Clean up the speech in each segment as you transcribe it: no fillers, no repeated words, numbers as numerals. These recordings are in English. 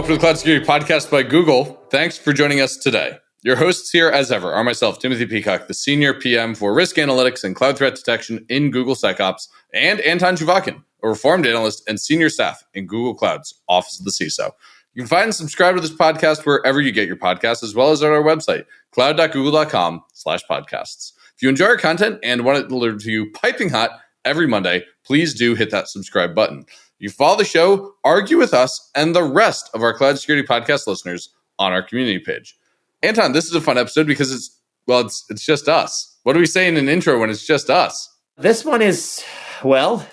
welcome to the Cloud Security Podcast by Google. Thanks for joining us today. Your hosts here, as ever, are myself, Timothy Peacock, the Senior PM for Risk Analytics and Cloud Threat Detection in Google SecOps, and Anton Chuvakin, a Reformed Analyst and Senior Staff in Google Cloud's Office of the CISO. You can find and subscribe to this podcast wherever you get your podcasts, as well as at our website, cloud.google.com/podcasts. If you enjoy our content and want it delivered to you piping hot every Monday, please do hit that subscribe button. You follow the show, argue with us, and the rest of our Cloud Security Podcast listeners on our community page. Anton, this is a fun episode because it's just us. What do we say in an intro when it's just us? This one is, well,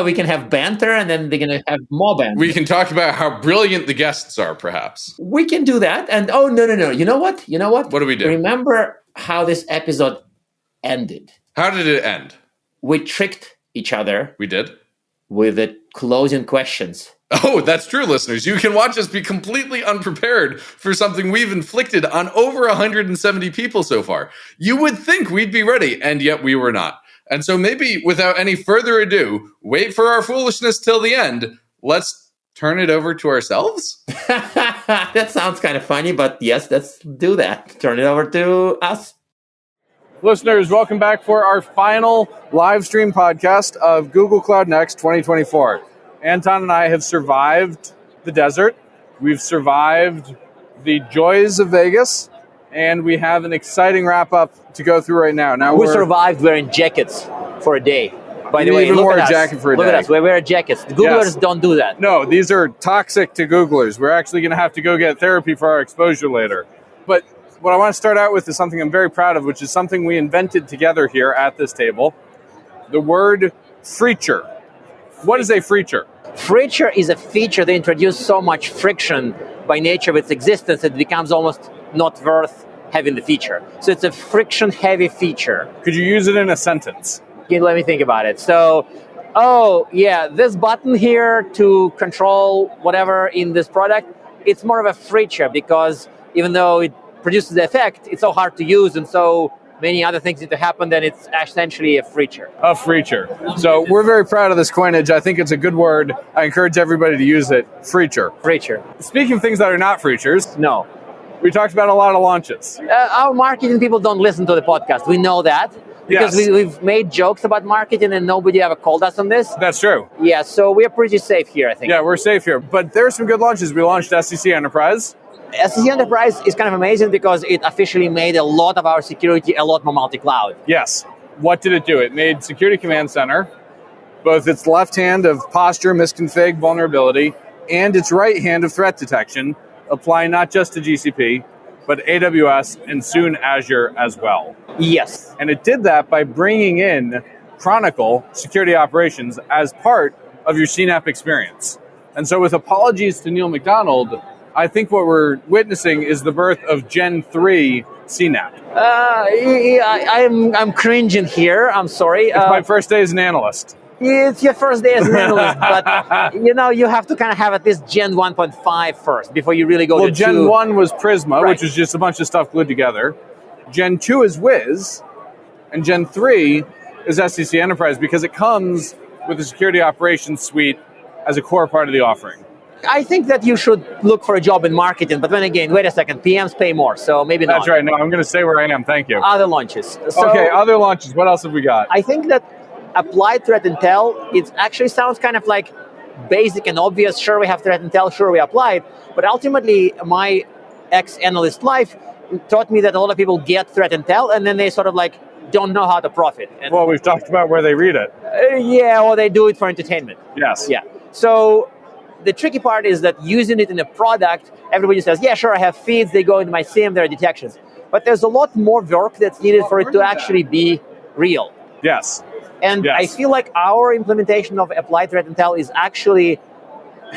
we can have banter and then they're going to have more banter. We can talk about how brilliant the guests are, perhaps. We can do that. And no. You know what? What do we do? Remember how this episode ended. How did it end? We tricked each other. We did? With the closing questions. Oh, that's true, listeners. You can watch us be completely unprepared for something we've inflicted on over 170 people so far. You would think we'd be ready, and yet we were not. And so maybe without any further ado, wait for our foolishness till the end. Let's turn it over to ourselves? That sounds kind of funny, but yes, let's do that. Turn it over to us. Listeners, welcome back for our final live stream podcast of Google Cloud Next 2024. Anton and I have survived the desert. We've survived the joys of Vegas, and we have an exciting wrap-up to go through right now. We survived wearing jackets for a day. By the way, even wore a jacket for a day. Look at us. We wear jackets. The Googlers don't do that. No, these are toxic to Googlers. We're actually going to have to go get therapy for our exposure later. But what I want to start out with is something I'm very proud of, which is something we invented together here at this table. The word freature. What is a freature? Freature is a feature that introduces so much friction by nature of its existence that it becomes almost not worth having the feature. So it's a friction-heavy feature. Could you use it in a sentence? Let me think about it. So, this button here to control whatever in this product, it's more of a freature because even though it produces the effect, it's so hard to use and so many other things need to happen, then it's essentially a freature. A freature. So we're very proud of this coinage. I think it's a good word. I encourage everybody to use it. Freature. Freature. Speaking of things that are not freatures, no. We talked about a lot of launches. Our marketing people don't listen to the podcast. We know that. Because we've made jokes about marketing and nobody ever called us on this. That's true. Yeah, so we're pretty safe here, I think. Yeah, we're safe here. But there are some good launches. We launched SEC Enterprise. SEC Enterprise is kind of amazing because it officially made a lot of our security a lot more multi-cloud. Yes. What did it do? It made Security Command Center, both its left hand of posture, misconfig, vulnerability, and its right hand of threat detection, apply not just to GCP, but AWS and soon Azure as well. Yes. And it did that by bringing in Chronicle Security Operations as part of your CNAPP experience. And so with apologies to Neil McDonald, I think what we're witnessing is the birth of Gen 3 CNAPP. I'm cringing here. I'm sorry. It's my first day as an analyst. It's your first day as an analyst, but you have to kind of have at least Gen 1.5 first before you really go to 2. Gen 1 was Prisma, which was just a bunch of stuff glued together. Gen 2 is Wiz, and Gen 3 is SEC Enterprise because it comes with the security operations suite as a core part of the offering. I think that you should look for a job in marketing, but then again, wait a second, PMs pay more, so maybe not. That's right. No, I'm going to say where I am. Thank you. Other launches. Okay, other launches. What else have we got? I think that applied threat intel, it actually sounds kind of like basic and obvious. Sure, we have threat intel. Sure, we applied. But ultimately, my ex-analyst life taught me that a lot of people get threat intel, and then they sort of don't know how to profit. And, well, we've talked about where they read it. Or they do it for entertainment. Yes. Yeah. So the tricky part is that using it in a product, everybody says, yeah, sure, I have feeds, they go into my SIEM, there are detections. But there's a lot more work that's needed for it to actually be real. Yes. And I feel like our implementation of applied threat intel is actually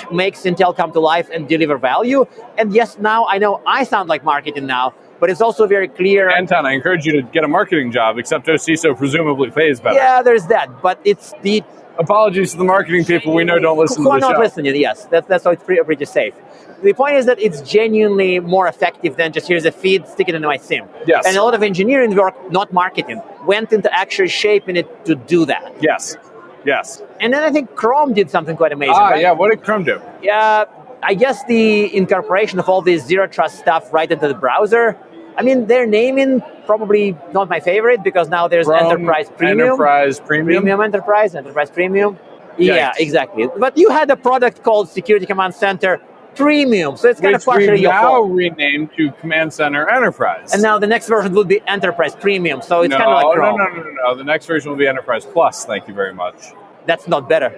makes intel come to life and deliver value. And yes, now I know I sound like marketing now, but it's also very clear. Anton, I encourage you to get a marketing job, except OCISO presumably pays better. Yeah, there's that. But it's the... Apologies to the marketing people we know don't listen to the show. Who are not listening, yes. That's why it's pretty safe. The point is that it's genuinely more effective than just here's a feed, stick it into my SIEM. Yes. And a lot of engineering work, not marketing, went into actually shaping it to do that. Yes. Yes. And then I think Chrome did something quite amazing. Right? Yeah. What did Chrome do? Yeah. I guess the incorporation of all this zero trust stuff right into the browser. I mean, their naming probably not my favorite because now there's Chrome, Enterprise Premium. Enterprise Premium. Enterprise Premium. Yeah, Yikes. exactly. But you had a product called Security Command Center Premium, so it's kind of partially we've your now fault. renamed to Command Center Enterprise. And now the next version will be Enterprise Premium, so it's kind of like Chrome. No. The next version will be Enterprise Plus. Thank you very much. That's not better.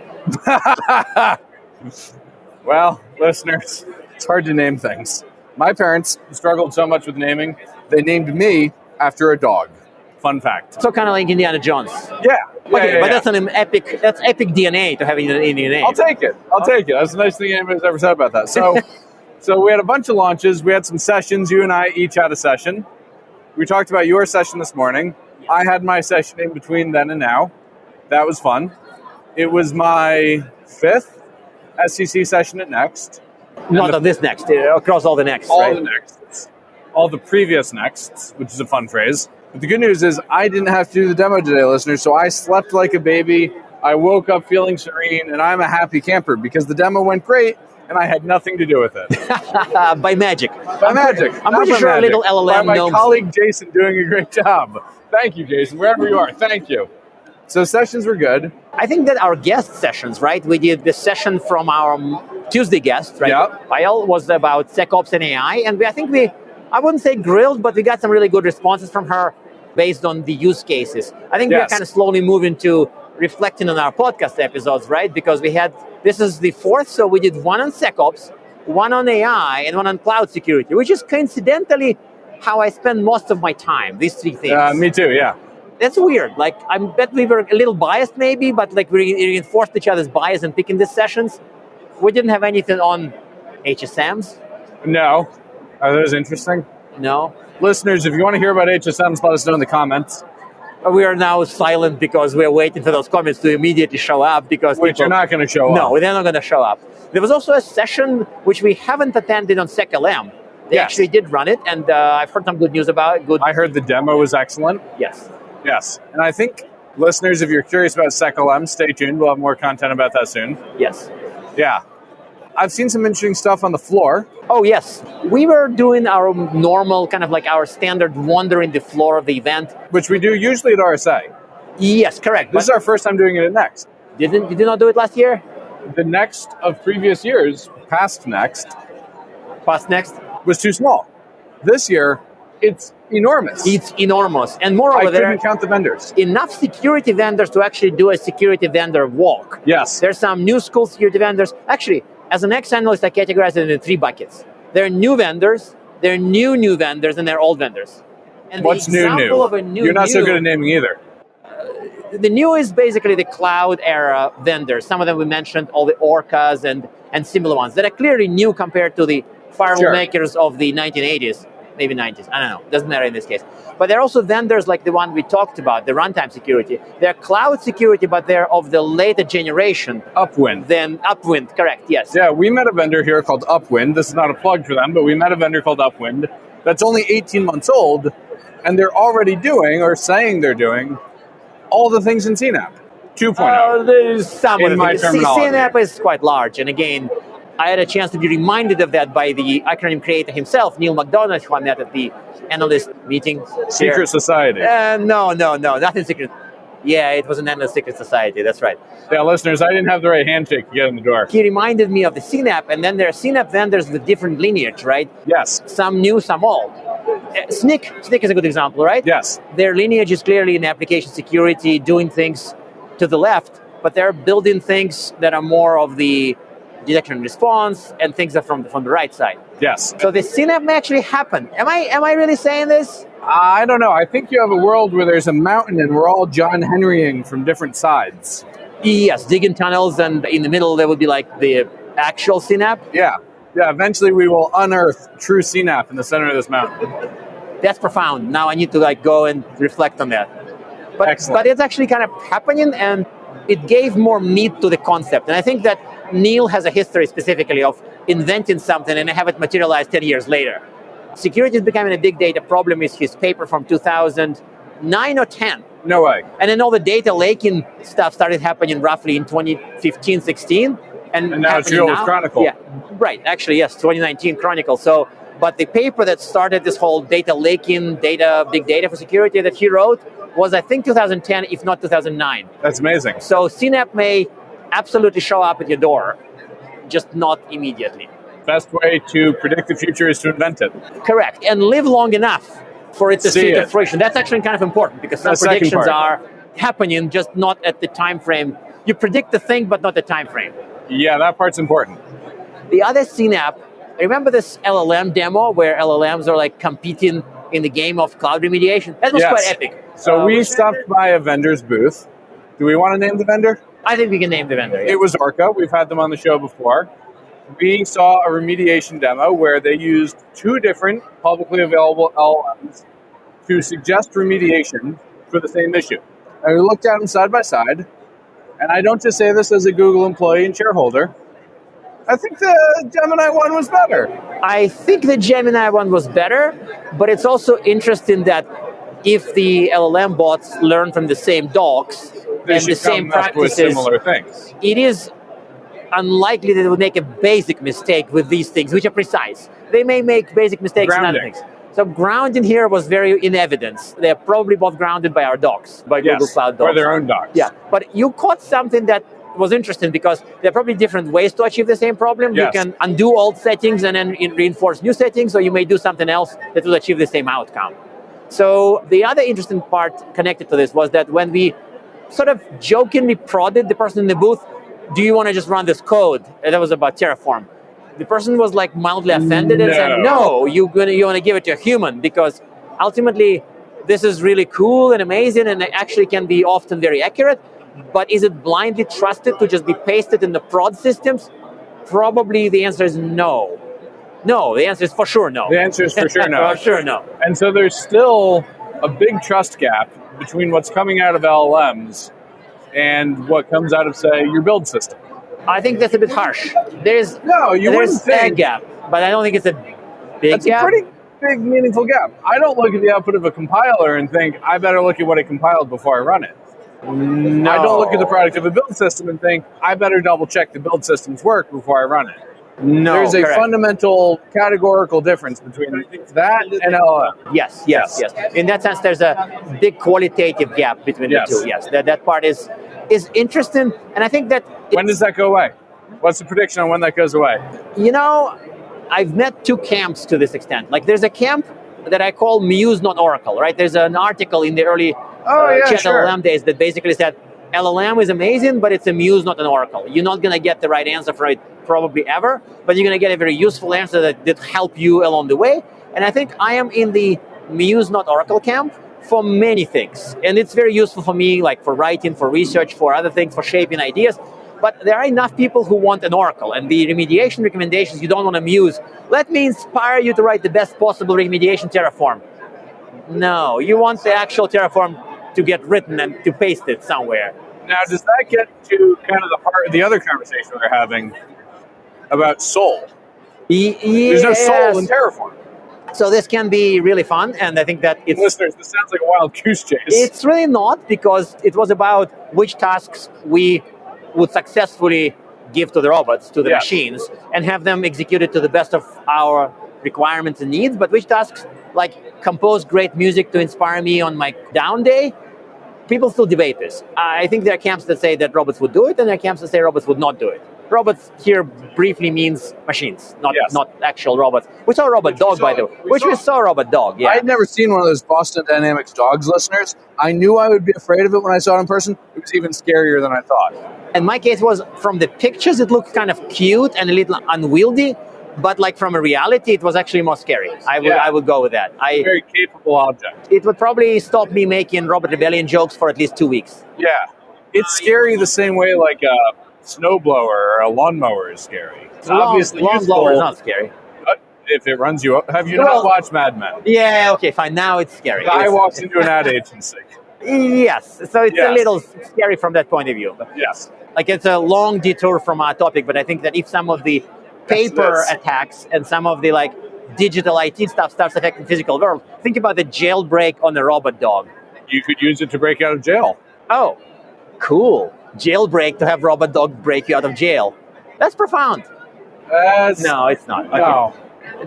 Well, listeners, it's hard to name things. My parents struggled so much with naming, they named me after a dog. Fun fact. So kind of like Indiana Jones. Yeah. Okay, but that's an epic. That's epic DNA to have in your name. I'll take it. That's the nice thing anybody's ever said about that. So we had a bunch of launches. We had some sessions. You and I each had a session. We talked about your session this morning. I had my session in between then and now. That was fun. It was my 5th SCC session at Next. Not on this Next, across all the Nexts, All right? the Nexts. All the previous Nexts, which is a fun phrase. But the good news is I didn't have to do the demo today, listeners, so I slept like a baby. I woke up feeling serene, and I'm a happy camper because the demo went great, and I had nothing to do with it. By magic. By magic. I'm Not pretty by sure magic. a little LLM By my knows. colleague Jason doing a great job. Thank you, Jason, wherever you are. Thank you. So sessions were good. I think that our guest sessions, right? We did the session from our Tuesday guest, right? Yep. Payal was about SecOps and AI, and I wouldn't say grilled, but we got some really good responses from her based on the use cases. I think we're Yes. kind of slowly moving to reflecting on our podcast episodes, right? Because this is the 4th, so we did one on SecOps, one on AI, and one on cloud security, which is coincidentally how I spend most of my time, these 3 things. Me too, yeah. That's weird. Like, I bet we were a little biased maybe, but like we reinforced each other's bias in picking these sessions. We didn't have anything on HSMs. No. Are those interesting? No. Listeners, if you want to hear about HSMs, let us know in the comments. We are now silent because we're waiting for those comments to immediately show up because Which people are not going to show up. No, they're not going to show up. There was also a session which we haven't attended on SecLM. They Yes. actually did run it, and I've heard some good news about it. I heard the demo was excellent. Yes. Yes. And I think, listeners, if you're curious about SecLM, stay tuned. We'll have more content about that soon. Yes. Yeah. I've seen some interesting stuff on the floor. Oh, yes. We were doing our normal, kind of like our standard wandering the floor of the event. Which we do usually at RSA. Yes, correct. This is our first time doing it at Next. Did you not do it last year? The Next of previous years, past Next, Past Next? was too small. This year, it's enormous. It's enormous. And I moreover, there couldn't count the vendors. are enough security vendors to actually do a security vendor walk. Yes. There's some new school security vendors. Actually, as an ex-analyst, I categorize it in 3 buckets. There are new vendors, there are new vendors, and there are old vendors. And the What's new? example of a new You're not so good at naming either. The new is basically the cloud era vendors. Some of them we mentioned, all the Orcas and similar ones that are clearly new compared to the firewall Sure. makers of the 1980s, maybe 90s. I don't know. Doesn't matter in this case. But there are also vendors like the one we talked about, the runtime security. They're cloud security, but they're of the later generation Upwind. than Upwind. Correct? Yes. Yeah, we met a vendor here called Upwind. This is not a plug for them, but we met a vendor called Upwind that's only 18 months old, and they're already doing, or saying they're doing, all the things in CNAP 2.0. There's some In of my it. terminology. CNAP is quite large, and again, I had a chance to be reminded of that by the acronym creator himself, Neil McDonough, who I met at the analyst meeting. Secret here. Society. No, nothing secret. Yeah, it was an endless secret society. That's right. Yeah, listeners, I didn't have the right handshake to get in the door. He reminded me of the CNAP, and then there are CNAP vendors with different lineage, right? Yes. Some new, some old. Snyk is a good example, right? Yes. Their lineage is clearly in application security, doing things to the left, but they're building things that are more of the detection and response and things that are from the right side. Yes. So the CNAP may actually happen. Am I really saying this? I don't know. I think you have a world where there's a mountain and we're all John Henrying from different sides. Yes, digging tunnels, and in the middle there would be like the actual CNAP. Yeah. Yeah, eventually we will unearth true CNAP in the center of this mountain. That's profound. Now I need to like go and reflect on that. Excellent. But it's actually kind of happening, and it gave more meat to the concept. And I think that Neil has a history specifically of inventing something and have it materialize 10 years later. Security is becoming a big data problem is his paper from 2009 or 10. No way. And then all the data laking stuff started happening roughly in 2015, 16. And now it's happening real with Chronicle. Yeah, right. Actually, yes, 2019 Chronicle. So, but the paper that started this whole data laking, big data for security that he wrote was, I think, 2010, if not 2009. That's amazing. So CNAP may absolutely show up at your door, just not immediately. Best way to predict the future is to invent it. Correct. And live long enough for it to see the it. fruition. That's actually kind of important because some The second predictions part. are happening, just not at the time frame. You predict the thing, but not the time frame. Yeah, that part's important. The other CNAP, remember this LLM demo where LLMs are like competing in the game of cloud remediation? That was Yes. quite epic. So we stopped by a vendor's booth. Do we want to name the vendor? I think we can name the vendor. Yeah. It was Orca. We've had them on the show before. We saw a remediation demo where they used two different publicly available LLMs to suggest remediation for the same issue. And we looked at them side by side, and I don't just say this as a Google employee and shareholder. I think the Gemini one was better. I think the Gemini one was better, but it's also interesting that if the LLM bots learn from the same docs They and should the same come up with practices, similar things. it is unlikely that they would make a basic mistake with these things, which are precise. They may make basic mistakes in other Grounding. things. So grounding here was very in evidence. They're probably both grounded by our docs, by Google Cloud docs. or their own docs. Yeah, but you caught something that was interesting because there are probably different ways to achieve the same problem. Yes. You can undo old settings and then reinforce new settings, or you may do something else that will achieve the same outcome. So the other interesting part connected to this was that when we sort of jokingly prodded the person in the booth, do you want to just run this code? And that was about Terraform. The person was like mildly offended and said, no, you want to give it to a human because ultimately this is really cool and amazing and it actually can be often very accurate. But is it blindly trusted to just be pasted in the prod systems? Probably the answer is no. No, the answer is for sure no. The answer is for sure no. For sure no. And so there's still a big trust gap between what's coming out of LLMs and what comes out of, say, your build system. I think that's a bit harsh. There's wouldn't a think. gap, but I don't think it's a big That's gap. a pretty big, meaningful gap. I don't look at the output of a compiler and think, I better look at what it compiled before I run it. No. I don't look at the product of a build system and think, I better double check the build system's work before I run it. No, There's a correct. fundamental categorical difference between that and LLM. Yes. In that sense, there's a big qualitative gap between Yes. the two. Yes, that part is interesting, and I think that When does that go away? What's the prediction on when that goes away? I've met two camps to this extent. Like, there's a camp that I call Muse, not Oracle. Right? There's an article in the early Chat sure. LLM days that basically said LLM is amazing, but it's a Muse, not an Oracle. You're not going to get the right answer for it probably ever, but you're going to get a very useful answer that help you along the way. And I think I am in the Muse, not Oracle camp for many things. And it's very useful for me, like for writing, for research, for other things, for shaping ideas. But there are enough people who want an Oracle, and the remediation recommendations you don't want to Muse. Let me inspire you to write the best possible remediation Terraform. No, you want the actual Terraform to get written and to paste it somewhere. Now, does that get to kind of the heart of the other conversation we're having about soul? There's no soul in Terraform. So this can be really fun, and I think that it's... Listeners, this sounds like a wild goose chase. It's really not, because it was about which tasks we would successfully give to the robots, to the machines, and have them executed to the best of our requirements and needs, but which tasks, like compose great music to inspire me on my down day, people still debate this. I think there are camps that say that robots would do it, and there are camps that say robots would not do it. Robots here briefly means machines, not actual robots. We saw Robot Dog, by the way. We saw Robot Dog, yeah. I had never seen one of those Boston Dynamics dogs, listeners. I knew I would be afraid of it when I saw it in person. It was even scarier than I thought. And my case was, from the pictures, it looked kind of cute and a little unwieldy, but like from a reality, it was actually more scary. I would go with that. Very capable object. It would probably stop me making Robot Rebellion jokes for at least 2 weeks. Yeah. It's scary the same way like a snowblower or a lawnmower is scary. It's obviously lawnmower is not scary. If it runs you up. Have you not watched Mad Men? Yeah, okay, fine. Now it's scary. Guy walks into an ad agency. Yes, so it's a little scary from that point of view. But yes. Like, it's a long detour from our topic, but I think that if some of the paper attacks and some of the like digital IT stuff starts affecting the physical world, think about the jailbreak on the Robot Dog. You could use it to break out of jail. Oh, cool. Jailbreak to have Robot Dog break you out of jail. That's profound. No, it's not. Okay. No.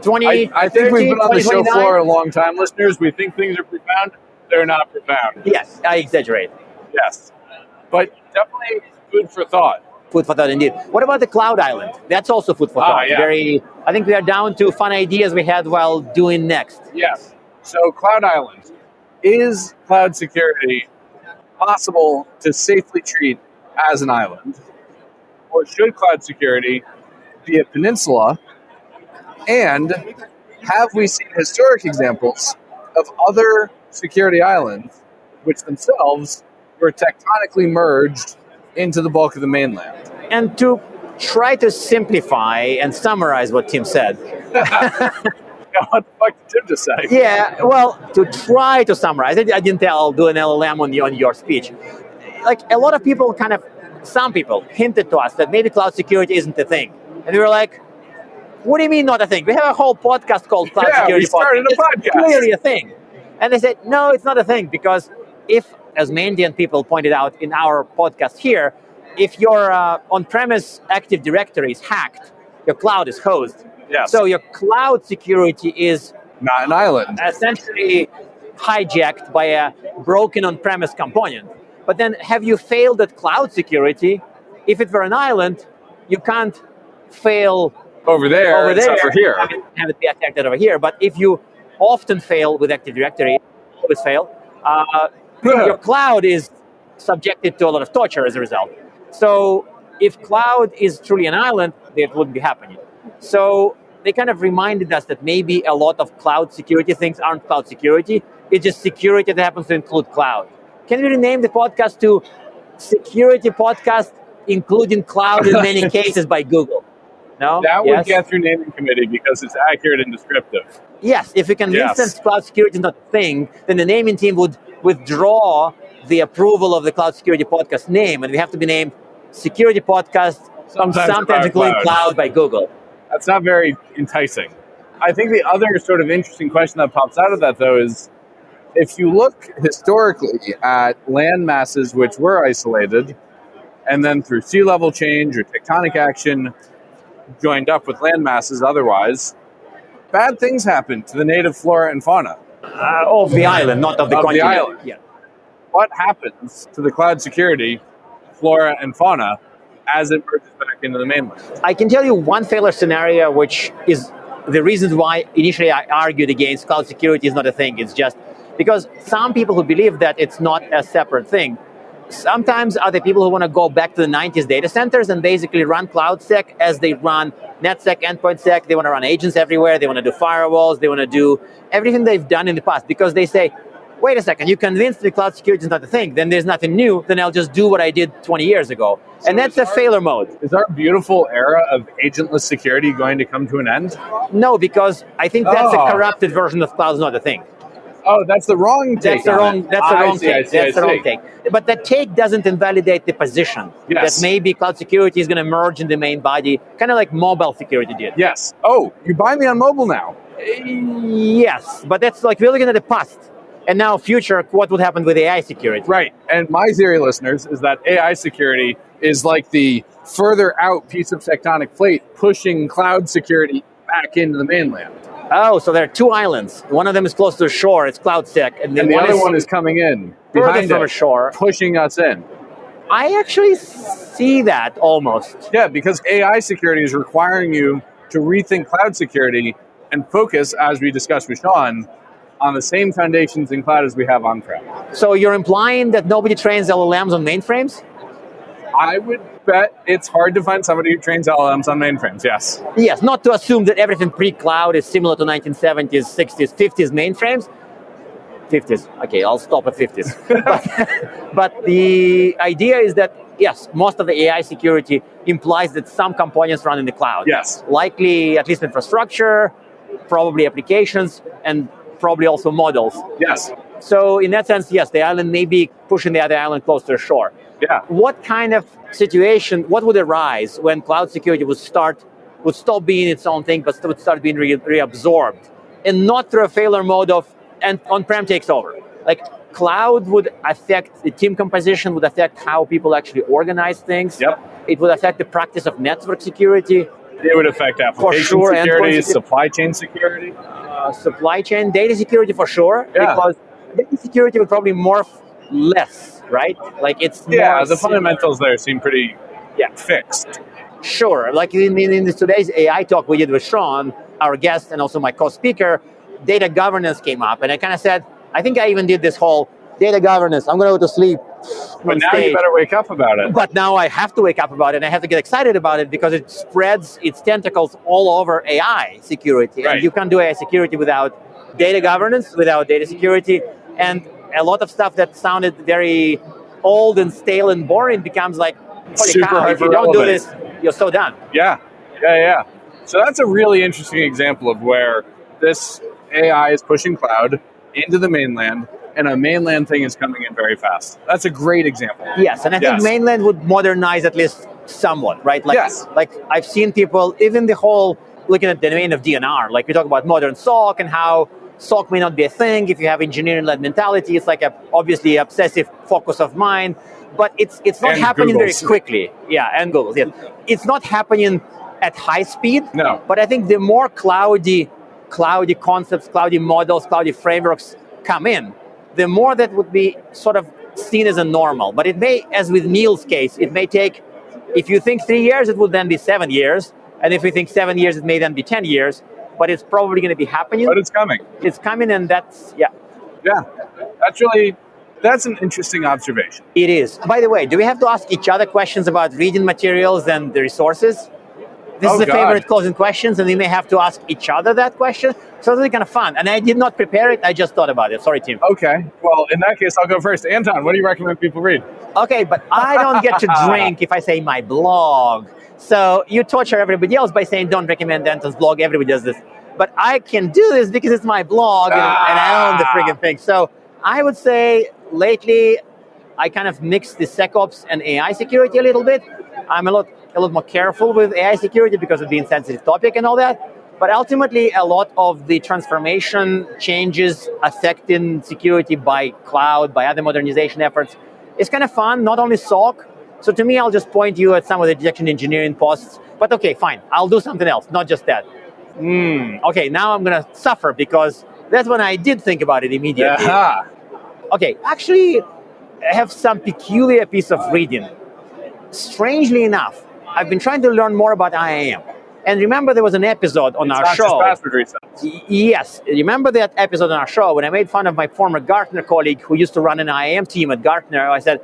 20, I think we've been on the show 2029? floor a long time, listeners. We think things are profound. They're not profound. Yes, I exaggerate. Yes. But definitely food for thought. Food for thought, indeed. What about the cloud island? That's also food for thought. Yeah. I think we are down to fun ideas we had while doing Next. Yes. So Cloud Island. Is cloud security possible to safely treat as an island? Or should cloud security be a peninsula? And have we seen historic examples of other security islands which themselves were tectonically merged into the bulk of the mainland? And to try to simplify and summarize what Tim said. What the fuck did Tim just say? Yeah, well, to try to summarize, I didn't I'll do an LLM on your speech. Like a lot of people some people hinted to us that maybe cloud security isn't a thing. And we were like, what do you mean not a thing? We have a whole podcast called Cloud Security we started a podcast. It's clearly a thing. And they said, no, it's not a thing, because if, as Mandian people pointed out in our podcast here, if your on-premise Active Directory is hacked, your cloud is hosed. Yes. So your cloud security is Not an island. essentially hijacked by a broken on-premise component. But then have you failed at cloud security? If it were an island, you can't fail Over there, except for here. have it be attacked over here. But if you often fail with Active Directory, always fail, your cloud is subjected to a lot of torture as a result. So if cloud is truly an island, that wouldn't be happening. So they kind of reminded us that maybe a lot of cloud security things aren't cloud security. It's just security that happens to include cloud. Can we rename the podcast to Security Podcast Including Cloud in Many Cases by Google? No? That would Yes? get through naming committee because it's accurate and descriptive. Yes, if we can Yes. instance cloud security is not a thing, then the naming team would withdraw the approval of the cloud security podcast name, and we have to be named Security Podcast, Sometimes about including cloud. cloud by Google. That's not very enticing. I think the other sort of interesting question that pops out of that, though, is if you look historically at land masses which were isolated, and then through sea level change or tectonic action joined up with land masses otherwise, bad things happen to the native flora and fauna. Of the island, not of the Of the continent. island. Yeah. What happens to the cloud security, flora and fauna, as it merges back into the mainland? I can tell you one failure scenario, which is the reasons why initially I argued against cloud security is not a thing. It's just because some people who believe that it's not a separate thing, sometimes are the people who want to go back to the 90s data centers and basically run CloudSec as they run NetSec, EndpointSec. They want to run agents everywhere. They want to do firewalls. They want to do everything they've done in the past because they say, wait a second, you convinced me cloud security is not a thing. Then there's nothing new. Then I'll just do what I did 20 years ago. So and that's a failure mode. Is our beautiful era of agentless security going to come to an end? No, because I think that's Oh. a corrupted version of cloud is not a thing. Oh, that's the wrong take. That's the on wrong. it. That's the I wrong see, take. I see, That's I the wrong see. take. But that take doesn't invalidate the position Yes. that maybe cloud security is going to merge in the main body, kind of like mobile security did. Yes. Oh, you buy me on mobile now. Yes, but that's like we're looking at the past, and now future. What would happen with AI security? Right. And my theory, listeners, is that AI security is like the further out piece of tectonic plate pushing cloud security back into the mainland. Oh, so there are two islands. One of them is close to the shore. It's CloudSec, And the other one is coming in further behind from it, the shore. pushing us in. I actually see that almost. Yeah, because AI security is requiring you to rethink cloud security and focus, as we discussed with Sean, on the same foundations in cloud as we have on-prem. So you're implying that nobody trains LLMs on mainframes? I would bet it's hard to find somebody who trains LLMs on mainframes, yes. Yes, not to assume that everything pre-cloud is similar to 1970s, 60s, 50s mainframes. 50s. Okay, I'll stop at 50s. but the idea is that, yes, most of the AI security implies that some components run in the cloud. Yes. Likely, at least infrastructure, probably applications, and probably also models. Yes. So in that sense, yes, the island may be pushing the other island close to the shore. Yeah. What kind of situation, what would arise when cloud security would stop being its own thing, but would start being reabsorbed, and not through a failure mode of and on-prem takes over? Like, cloud would affect the team composition, would affect how people actually organize things. Yep. It would affect the practice of network security. It would affect application sure, security, endpoint supply chain security. Supply chain, data security for sure, Yeah. because data security would probably morph less, right? Like it's Yeah, more the fundamentals there seem pretty fixed. Sure. Like in today's AI talk we did with Sean, our guest, and also my co-speaker, data governance came up. And I kind of said, I think I even did this whole data governance. I'm going to go to sleep. But now you better wake up about it. But now I have to wake up about it, and I have to get excited about it because it spreads its tentacles all over AI security. Right. And you can't do AI security without data governance, without data security. And a lot of stuff that sounded very old and stale and boring becomes like, holy Super cow, if you don't do hyper-relevant. this, you're so done. Yeah. So that's a really interesting example of where this AI is pushing cloud into the mainland, and a mainland thing is coming in very fast. That's a great example. Yes, and I think mainland would modernize at least somewhat, right? Like, like I've seen people, even the whole, looking at the domain of DNR, like we talk about modern SOC and how SOC may not be a thing if you have engineering-led mentality. It's like obviously obsessive focus of mine, but it's not And happening Google's. very quickly. Yeah, and Google's, yes. It's not happening at high speed. No. But I think the more cloudy concepts, cloudy models, cloudy frameworks come in, the more that would be sort of seen as a normal. But it may, as with Neil's case, it may take, if you think 3 years, it would then be 7 years. And if we think 7 years, it may then be 10 years. But it's probably going to be happening. But it's coming. It's coming, and that's, yeah. Yeah. That's an interesting observation. It is. By the way, do we have to ask each other questions about reading materials and the resources? This is the favorite closing questions, and we may have to ask each other that question. So it's really kind of fun. And I did not prepare it. I just thought about it. Sorry, Tim. Okay. Well, in that case, I'll go first. Anton, what do you recommend people read? Okay, but I don't get to drink if I say my blog. So you torture everybody else by saying don't recommend Anton's blog. Everybody does this. But I can do this because it's my blog and I own the friggin' thing. So I would say lately I kind of mix the SecOps and AI security a little bit. I'm a lot more careful with AI security because of being a sensitive topic and all that. But ultimately, a lot of the transformation changes affecting security by cloud, by other modernization efforts, is kind of fun, not only SOC. So to me, I'll just point you at some of the detection engineering posts. But okay, fine, I'll do something else, not just that. Okay, now I'm going to suffer because that's when I did think about it immediately. Okay, actually, I have some peculiar piece of reading. Strangely enough, I've been trying to learn more about IAM. And remember, there was an episode on our show. It's not just password resets. Yes. Remember that episode on our show when I made fun of my former Gartner colleague who used to run an IAM team at Gartner? I said,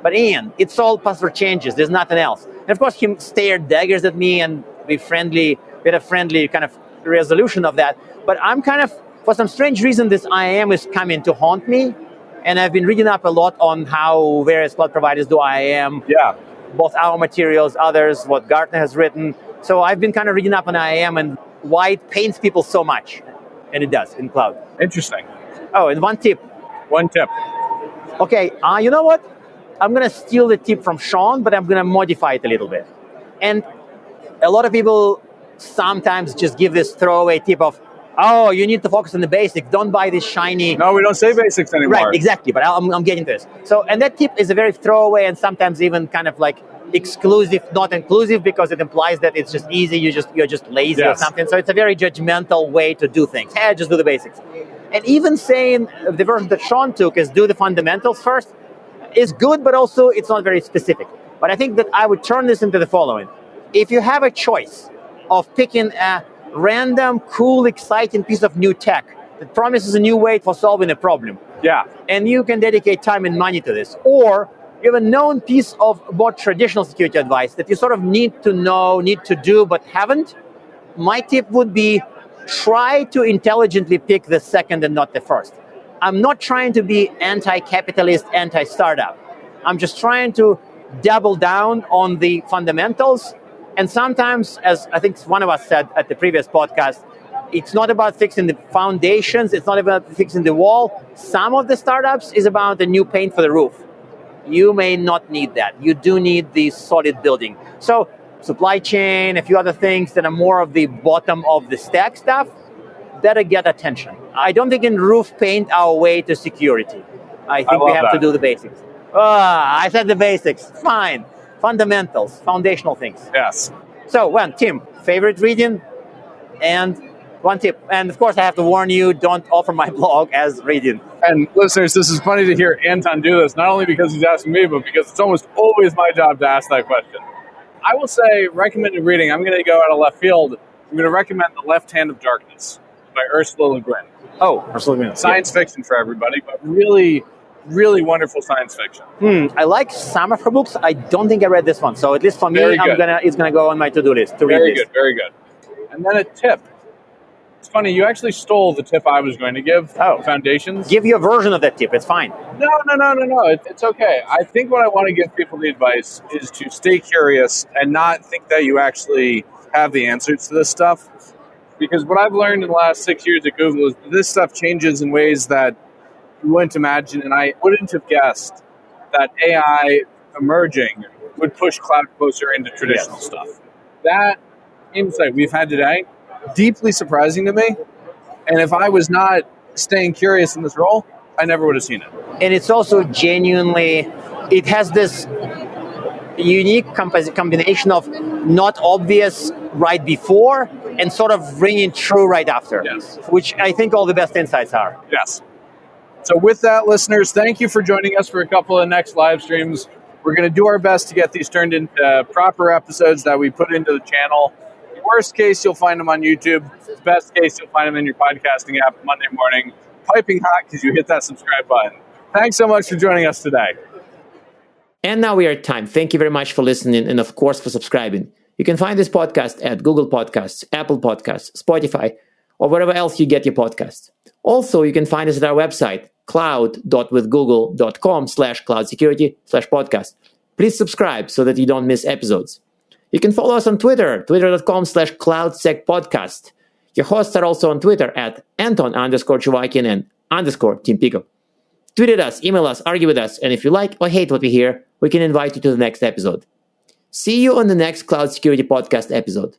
but Ian, it's all password changes. There's nothing else. And of course, he stared daggers at me and we had a friendly kind of resolution of that. But I'm kind of, for some strange reason, this IAM is coming to haunt me. And I've been reading up a lot on how various cloud providers do IAM. Yeah. Both our materials, others, what Gartner has written. So I've been kind of reading up on IAM and why it pains people so much. And it does in cloud. Interesting. Oh, and one tip. Okay, you know what? I'm going to steal the tip from Sean, but I'm going to modify it a little bit. And a lot of people sometimes just give this throwaway tip of, oh, you need to focus on the basics. Don't buy this shiny... No, we don't say basics anymore. Right, exactly. But I'm getting to this. So, and that tip is a very throwaway and sometimes even kind of like exclusive, not inclusive, because it implies that it's just easy. You're just lazy or something. So it's a very judgmental way to do things. Hey, just do the basics. And even saying the version that Sean took is do the fundamentals first is good, but also it's not very specific. But I think that I would turn this into the following. If you have a choice of picking a random, cool, exciting piece of new tech that promises a new way for solving a problem. Yeah. And you can dedicate time and money to this. Or you have a known piece of more traditional security advice that you sort of need to know, need to do, but haven't. My tip would be try to intelligently pick the second and not the first. I'm not trying to be anti-capitalist, anti-startup. I'm just trying to double down on the fundamentals. And sometimes, as I think one of us said at the previous podcast, it's not about fixing the foundations. It's not about fixing the wall. Some of the startups is about the new paint for the roof. You may not need that. You do need the solid building. So supply chain, a few other things that are more of the bottom of the stack stuff, better get attention. I don't think in roof paint our way to security. I think we love have to that. do the basics. I said the basics. Fine. Fundamentals, foundational things. Yes. So, Tim, favorite reading and one tip. And of course, I have to warn you, don't offer my blog as reading. And listeners, this is funny to hear Anton do this, not only because he's asking me, but because it's almost always my job to ask that question. I will say recommended reading. I'm going to go out of left field. I'm going to recommend The Left Hand of Darkness by Ursula Le Guin. Oh, Ursula Le Guin. Science fiction for everybody, but really, really wonderful science fiction. I like some of her books. I don't think I read this one. So at least for me, it's gonna go on my to-do list to read this. Very good. And then a tip. It's funny, you actually stole the tip I was going to give. Foundations. Give you a version of that tip. It's fine. No. It's okay. I think what I want to give people the advice is to stay curious and not think that you actually have the answers to this stuff. Because what I've learned in the last 6 years at Google is that this stuff changes in ways that you wouldn't imagine, and I wouldn't have guessed that AI emerging would push cloud closer into traditional stuff. That insight we've had today, deeply surprising to me. And if I was not staying curious in this role, I never would have seen it. And it's also genuinely, it has this unique combination of not obvious right before and sort of ringing true right after, which I think all the best insights are. Yes. So with that, listeners, thank you for joining us for a couple of next live streams. We're going to do our best to get these turned into proper episodes that we put into the channel. Worst case, you'll find them on YouTube. Best case, you'll find them in your podcasting app Monday morning, piping hot because you hit that subscribe button. Thanks so much for joining us today. And now we are at time. Thank you very much for listening and, of course, for subscribing. You can find this podcast at Google Podcasts, Apple Podcasts, Spotify, or wherever else you get your podcasts. Also, you can find us at our website, cloud.withgoogle.com/cloudsecurity/podcast. Please subscribe so that you don't miss episodes. You can follow us on Twitter, twitter.com/cloudsecpodcast. Your hosts are also on Twitter at Anton_Chuvakin and _Tim Peacock. Tweet at us, email us, argue with us, and if you like or hate what we hear, we can invite you to the next episode. See you on the next Cloud Security Podcast episode.